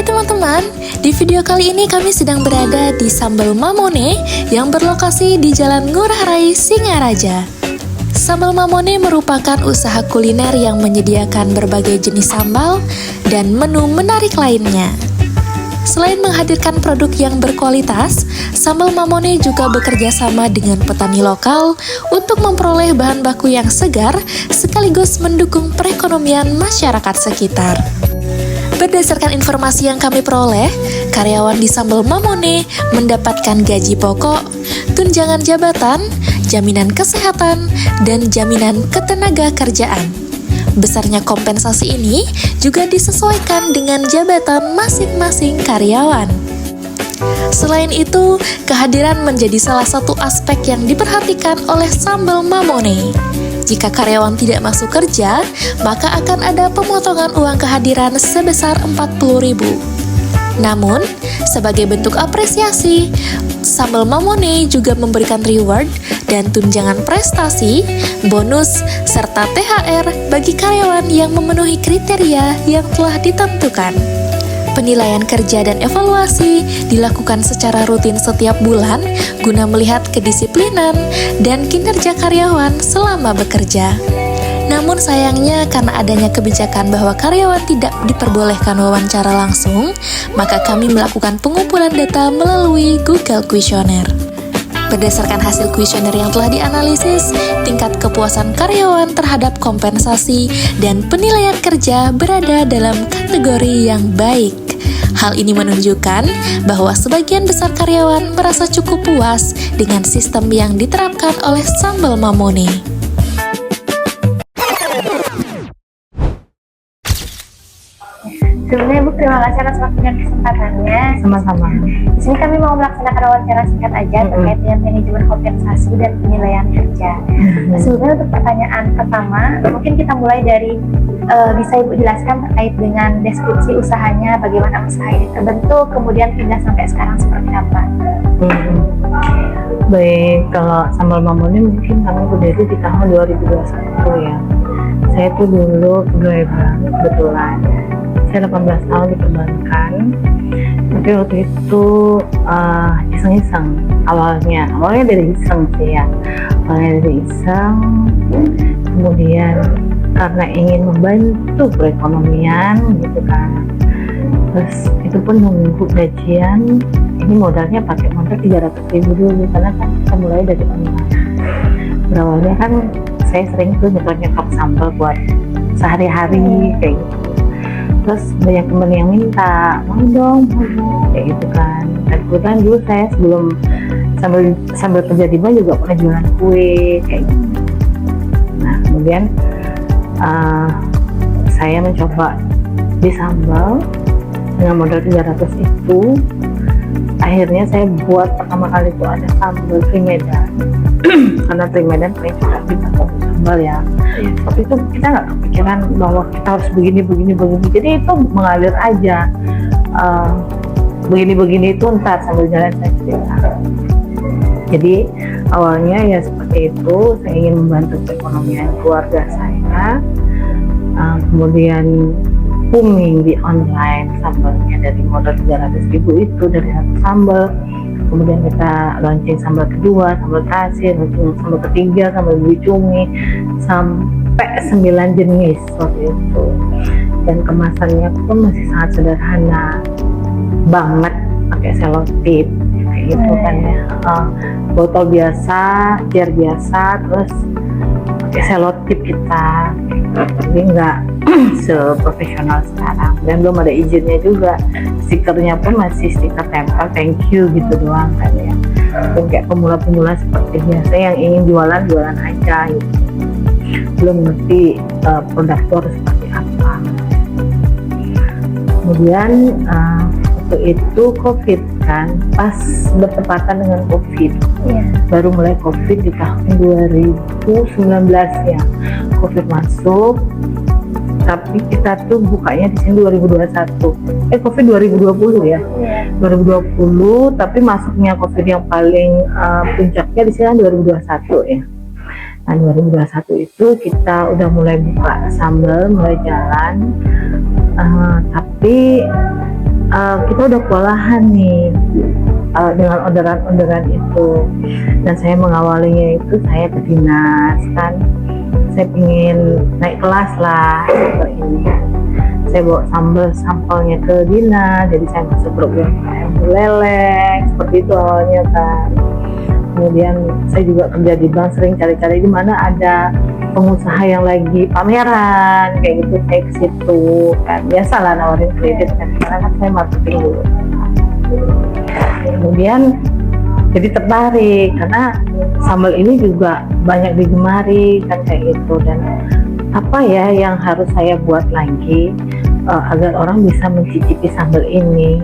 Hai teman-teman, di video kali ini kami sedang berada di Sambal Mamone yang berlokasi di Jalan Ngurah Rai, Singaraja. Sambal Mamone merupakan usaha kuliner yang menyediakan berbagai jenis sambal dan menu menarik lainnya. Selain menghadirkan produk yang berkualitas, Sambal Mamone juga bekerja sama dengan petani lokal untuk memperoleh bahan baku yang segar sekaligus mendukung perekonomian masyarakat sekitar. Berdasarkan informasi yang kami peroleh, karyawan di Sambal Mamone mendapatkan gaji pokok, tunjangan jabatan, jaminan kesehatan, dan jaminan ketenaga kerjaan. Besarnya kompensasi ini juga disesuaikan dengan jabatan masing-masing karyawan. Selain itu, kehadiran menjadi salah satu aspek yang diperhatikan oleh Sambal Mamone. Jika karyawan tidak masuk kerja, maka akan ada pemotongan uang kehadiran sebesar 40.000. Namun, sebagai bentuk apresiasi, Sambal Mamone juga memberikan reward dan tunjangan prestasi, bonus, serta THR bagi karyawan yang memenuhi kriteria yang telah ditentukan. Penilaian kerja dan evaluasi dilakukan secara rutin setiap bulan guna melihat kedisiplinan dan kinerja karyawan selama bekerja. Namun sayangnya karena adanya kebijakan bahwa karyawan tidak diperbolehkan wawancara langsung, maka kami melakukan pengumpulan data melalui Google Questionnaire. Berdasarkan hasil kuesioner yang telah dianalisis, tingkat kepuasan karyawan terhadap kompensasi dan penilaian kerja berada dalam kategori yang baik. Hal ini menunjukkan bahwa sebagian besar karyawan merasa cukup puas dengan sistem yang diterapkan oleh Sambal Mamone. Sebelumnya Ibu, terima kasih atas waktu dan kesempatannya. Sama-sama. Di sini kami mau melaksanakan wawancara singkat aja terkait dengan manajemen kompensasi dan penilaian kerja. Sebelumnya untuk pertanyaan pertama, mungkin kita mulai dari bisa Ibu jelaskan terkait dengan deskripsi usahanya, bagaimana usaha ini terbentuk, kemudian hingga sampai sekarang seperti apa? Baik, kalau Sambal Mamone mungkin kami berdiri di tahun 2021 ya. Saya tuh dulu pegawai bank kebetulan. Saya 18 tahun di perbankan, tapi waktu itu iseng-iseng awalnya dari iseng sih ya, awalnya dari iseng, kemudian karena ingin membantu perekonomian gitu kan, terus itu pun menunggu gajian, ini modalnya pakai modal 300.000 dulu karena kan kita mulai dari online. Berawalnya kan saya sering tuh nyekap sambal buat sehari-hari kayak gitu. Terus banyak temen yang minta, mau dong, kayak gitu kan. Dan kebetulan dulu saya sebelum sambil kerja di bank juga pernah jualan kue kayak gitu. Nah kemudian saya mencoba di sambal dengan modal 300 itu. Akhirnya saya buat pertama kali itu ada sambal Trimedan. Karena Trimedan paling cepat dipakai sambal ya. Tapi itu kita nggak kepikiran bahwa kita harus begini. Jadi itu mengalir aja. Begini itu ntar sambil jalan saya cerita. Jadi awalnya ya seperti itu, saya ingin membantu perekonomian keluarga saya. Kemudian booming di online sambalnya dari modal 300.000 itu dari satu sambal. Kemudian kita launching sambal kedua, sambal terasi, sambal ketiga, sambal bui cumi, sampai 9 jenis waktu itu. Dan kemasannya pun masih sangat sederhana banget, pakai selotip kayak gitu kan ya. Botol biasa, jar biasa, terus pakai selotip kita, jadi nggak seprofesional sekarang. Dan belum ada izinnya juga, stikernya pun masih stiker tempel thank you gitu doang kan ya. Dan kayak pemula-pemula seperti biasa yang ingin jualan aja gitu, belum ngerti produk itu harus seperti apa. Kemudian waktu itu COVID kan, pas bertepatan dengan COVID, baru mulai COVID di tahun 2019 ya, COVID masuk. Tapi kita tuh bukanya di sini 2021. COVID 2020 ya. 2020, tapi masuknya COVID yang paling puncaknya di sini 2021 ya. Nah 2021 itu kita udah mulai buka sambal, mulai jalan, tapi kita udah kewalahan nih dengan orderan-orderan itu, dan saya mengawalinya itu saya ke dinas kan, saya ingin naik kelas lah seperti ini. Saya bawa sampelnya ke dinas, jadi saya masuk grup UMKM Buleleng seperti itu awalnya kan. Kemudian saya juga kerja di bank, sering cari-cari di mana ada pengusaha yang lagi pameran kayak gitu, saya ke situ kan, biasalah nawarin kredit kan, karena kan saya marketing dulu. Kemudian jadi tertarik karena sambal ini juga banyak digemari kan kayak gitu, dan apa ya yang harus saya buat lagi agar orang bisa mencicipi sambal ini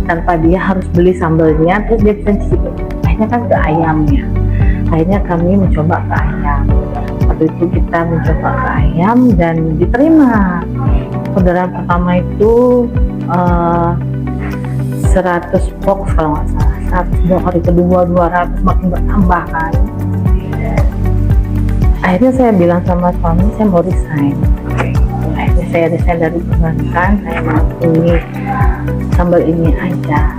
tanpa dia harus beli sambalnya terus dia bisa cicipi. Akhirnya kan ke ayamnya, akhirnya kami mencoba ke ayam. Waktu itu kita mencoba ke ayam dan diterima. Orderan pertama itu 100 box kalau nggak salah, 100, hari kedua 200, makin bertambah kan. Akhirnya saya bilang sama suami saya mau resign. Akhirnya saya resign dari perbankan, saya mau ini sambal ini aja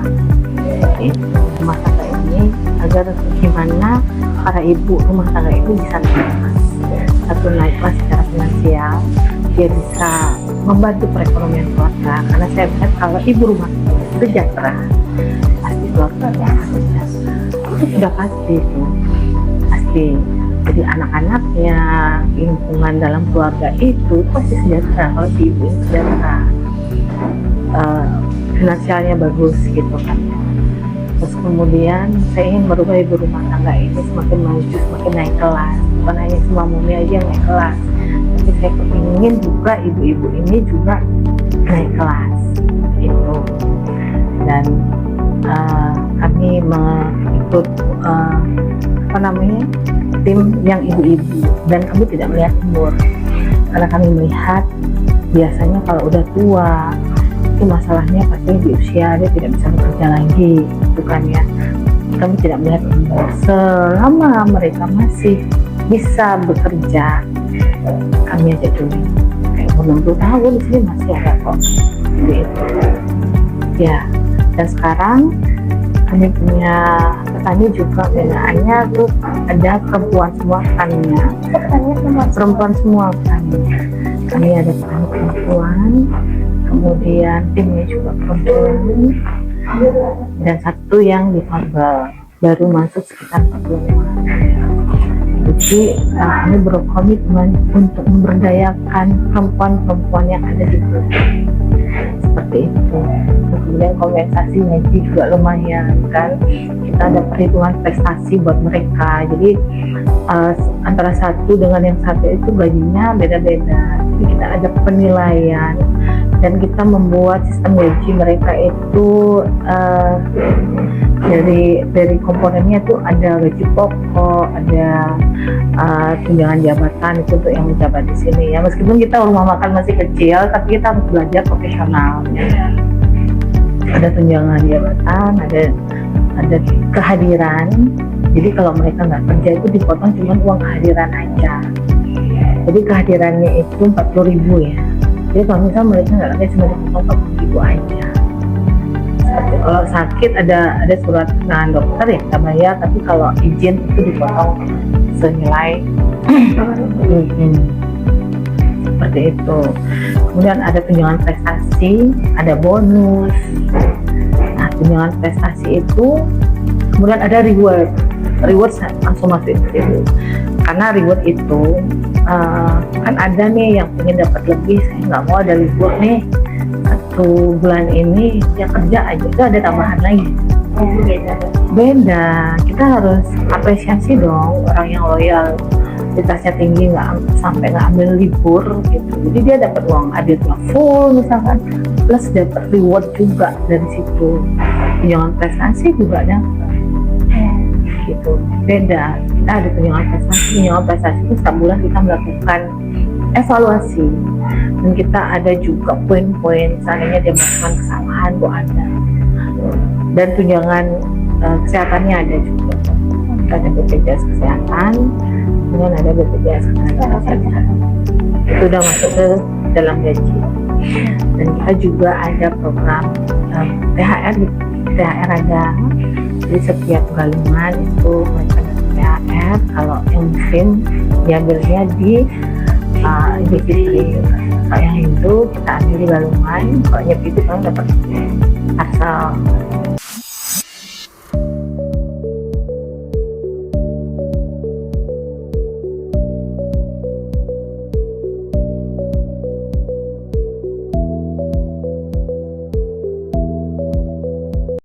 seperti itu, rumah tangga ini, agar gimana para ibu rumah tangga itu bisa naik kelas. Satu, naik kelas secara finansial, dia bisa membantu perekonomian keluarga, karena saya lihat kalau ibu rumah sejahtera pasti keluarga akan sejahtera, itu sudah pasti itu pasti. Jadi anak-anaknya, lingkungan dalam keluarga itu pasti sejahtera kalau si ibu ini sejahtera, finansialnya bagus gitu kan. Terus kemudian saya ingin merubah ibu rumah tangga ini semakin maju, semakin naik kelas, bukan hanya semua mumi aja yang naik kelas, tapi saya ingin juga ibu-ibu ini juga naik kelas itu. Dan kami mengikut tim yang ibu-ibu, dan kami tidak melihat umur karena kami melihat biasanya kalau udah tua itu masalahnya pasti di usia dia tidak bisa bekerja lagi, bukan ya. Kami tidak melihat umur, selama mereka masih bisa bekerja kami aja dulu. Kayak umur 60 tahun di sini masih ada kok gitu ya. Dan sekarang kami punya petani juga, binaannya tuh ada perempuan semua petaninya, perempuan semua petaninya. Kami ada petani perempuan, kemudian timnya juga perempuan, dan satu yang difabel baru masuk sekitar 4 bulan. Jadi kami berkomitmen untuk memberdayakan perempuan-perempuan yang ada di Buleleng seperti itu. Kemudian kompensasi gaji juga lumayan kan, kita ada perhitungan prestasi buat mereka. Jadi antara satu dengan yang satu itu gajinya beda-beda, jadi kita ada penilaian dan kita membuat sistem gaji mereka itu dari komponennya itu ada gaji pokok, ada tunjangan jabatan itu untuk yang menjabat di sini ya. Meskipun kita rumah makan masih kecil, tapi kita harus belajar profesional. Ada tunjangan jabatan, ada kehadiran. Jadi kalau mereka nggak kerja itu dipotong cuma uang kehadiran aja. Jadi kehadirannya itu 40.000 ya. Jadi kalau misalnya mereka nggak kerja cuma dipotong 40.000 aja. Kalau sakit ada surat keterangan dokter ya kita bayar, tapi kalau izin itu dipotong senilai seperti itu. Kemudian ada tunjangan prestasi, ada bonus. Nah, tunjangan prestasi itu kemudian ada reward langsung masuk itu, karena reward itu kan ada nih yang pengen dapat lebih, saya nggak mau ada libur nih 1 bulan ini yang kerja aja, itu ada tambahan lagi. Beda, kita harus apresiasi dong orang yang loyal, kualitasnya tinggi, nggak sampai nggak ambil libur gitu. Jadi dia dapat uang aditnya full misalkan, plus dapat reward juga dari situ. Tunjangan prestasi juga ada gitu. Beda, kita ada tunjangan prestasi itu setiap bulan kita melakukan evaluasi, dan kita ada juga poin-poin seandainya dia melakukan kesalahan kok ada, dan tunjangan kesehatannya ada juga. Kita ada BPJS kesehatan, kemudian ada BPJS kesehatan, itu udah masuk ke dalam gaji. Dan kita juga ada program THR ada, jadi setiap galungan itu mereka dapat THR. Kalau yang muslim diambilnya di Idul Fitri, kalau yang Hindu kita ambil di galungan, kalau Nyepi itu kan dapat asal